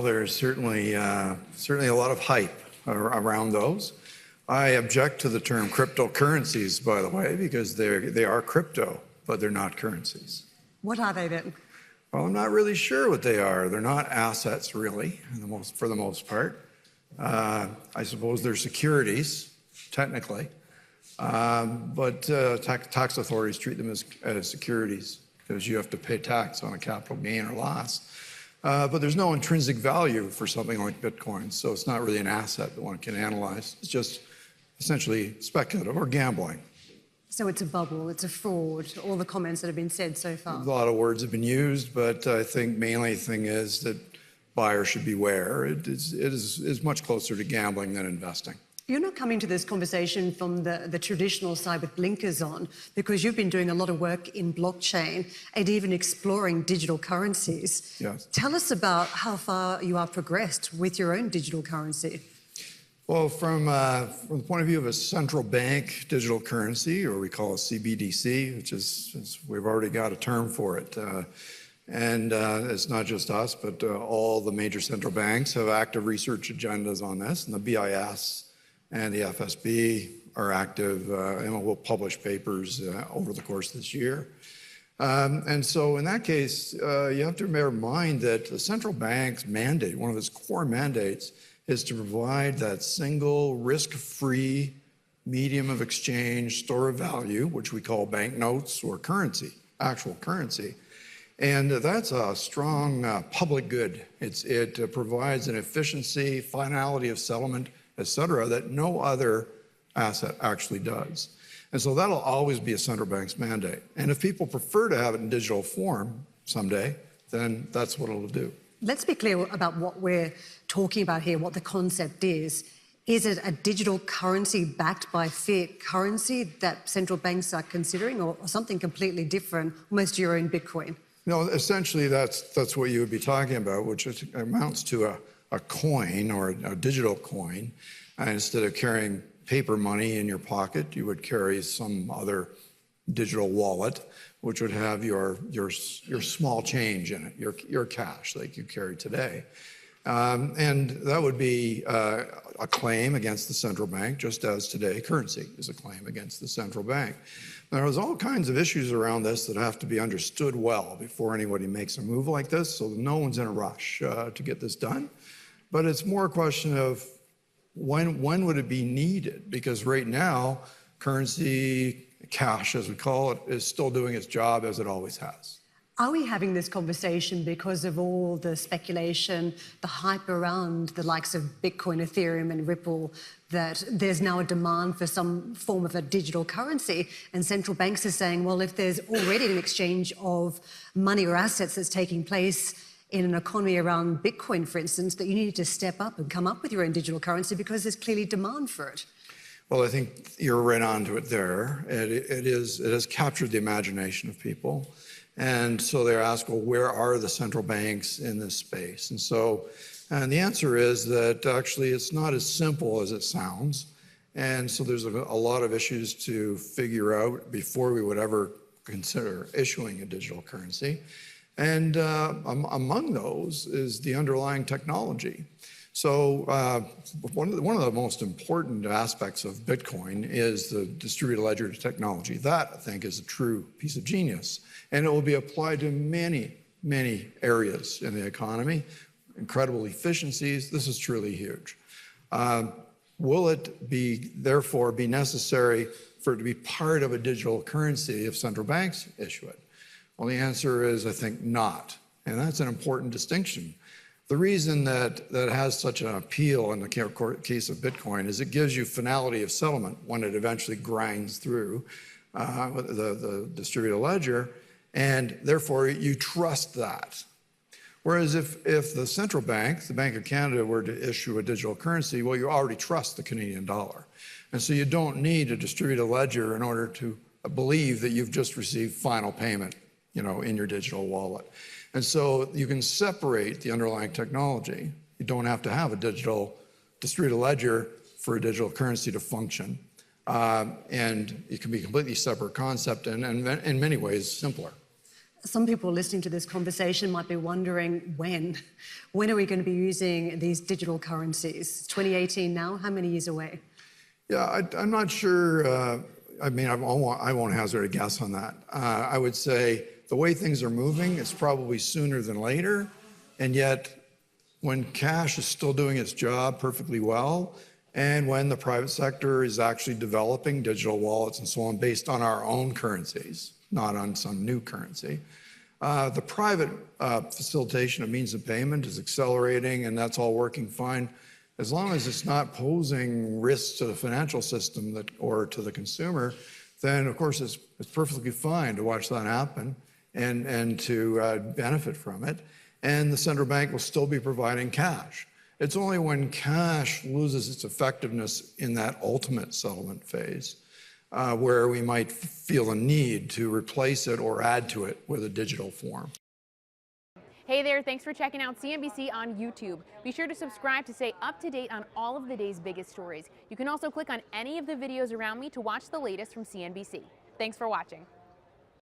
Well, there's certainly a lot of hype around those. I object to the term cryptocurrencies, by the way, because they are crypto, but they're not currencies. What are they then? Well, I'm not really sure what they are. They're not assets, really, for the most part. I suppose they're securities, technically, but tax authorities treat them as securities because you have to pay tax on a capital gain or loss. But there's no intrinsic value for something like Bitcoin, so it's not really an asset that one can analyze. It's just essentially speculative or gambling. So it's a bubble, it's a fraud, all the comments that have been said so far. A lot of words have been used, but I think mainly the thing is that buyers should beware. It is much closer to gambling than investing. You're not coming to this conversation from the traditional side with blinkers on, because you've been doing a lot of work in blockchain and even exploring digital currencies. Yes. Tell us about how far you are progressed with your own digital currency. Well, from the point of view of a central bank digital currency, or we call it CBDC, which is we've already got a term for it. And it's not just us, but all the major central banks have active research agendas on this, and the BIS and the FSB are active and will publish papers over the course of this year. And so in that case, you have to bear in mind that the central bank's mandate, one of its core mandates, is to provide that single risk-free medium of exchange, store of value, which we call banknotes or currency, actual currency. And that's a strong public good. It provides an efficiency, finality of settlement, et cetera, that no other asset actually does. And so that'll always be a central bank's mandate. And if people prefer to have it in digital form someday, then that's what it'll do. Let's be clear about what we're talking about here, what the concept is. Is it a digital currency backed by fiat currency that central banks are considering, or something completely different, almost your own Bitcoin? No, essentially that's what you would be talking about, which amounts to a coin or a digital coin. And instead of carrying paper money in your pocket, you would carry some other digital wallet, which would have your small change in it, your cash like you carry today. And that would be a claim against the central bank, just as today currency is a claim against the central bank. There's all kinds of issues around this that have to be understood well before anybody makes a move like this, so no one's in a rush to get this done. But it's more a question of when would it be needed? Because right now, currency, cash as we call it, is still doing its job as it always has. Are we having this conversation because of all the speculation, the hype around the likes of Bitcoin, Ethereum and Ripple, that there's now a demand for some form of a digital currency, and central banks are saying, well, if there's already an exchange of money or assets that's taking place in an economy around Bitcoin, for instance, that you need to step up and come up with your own digital currency because there's clearly demand for it? Well, I think you're right onto it there. It has captured the imagination of people. And so they're asked, well, where are the central banks in this space? And the answer is that actually it's not as simple as it sounds. And so there's a lot of issues to figure out before we would ever consider issuing a digital currency. And among those is the underlying technology. So one of the most important aspects of Bitcoin is the distributed ledger technology. That, I think, is a true piece of genius. And it will be applied to many, many areas in the economy, incredible efficiencies. This is truly huge. Will it therefore be necessary for it to be part of a digital currency if central banks issue it? Well, the answer is, I think, not. And that's an important distinction. The reason that has such an appeal in the case of Bitcoin is it gives you finality of settlement when it eventually grinds through the distributed ledger, and therefore you trust that. Whereas if the central bank, the Bank of Canada, were to issue a digital currency, well, you already trust the Canadian dollar. And so you don't need a distributed ledger in order to believe that you've just received final payment, in your digital wallet. And so you can separate the underlying technology. You don't have to have a digital distributed ledger for a digital currency to function. And it can be a completely separate concept and in many ways simpler. some people listening to this conversation might be wondering when are we going to be using these digital currencies? 2018 now, how many years away? Yeah, I'm not sure. I mean, I won't hazard a guess on that. I would say the way things are moving, it's probably sooner than later. And yet, when cash is still doing its job perfectly well, and when the private sector is actually developing digital wallets and so on based on our own currencies, not on some new currency, the private facilitation of means of payment is accelerating, and that's all working fine. As long as it's not posing risks to the financial system or to the consumer, then of course it's perfectly fine to watch that happen and to benefit from it. And the central bank will still be providing cash. It's only when cash loses its effectiveness in that ultimate settlement phase where we might feel a need to replace it or add to it with a digital form. Hey there, thanks for checking out CNBC on YouTube. Be sure to subscribe to stay up to date on all of the day's biggest stories. You can also click on any of the videos around me to watch the latest from CNBC. Thanks for watching.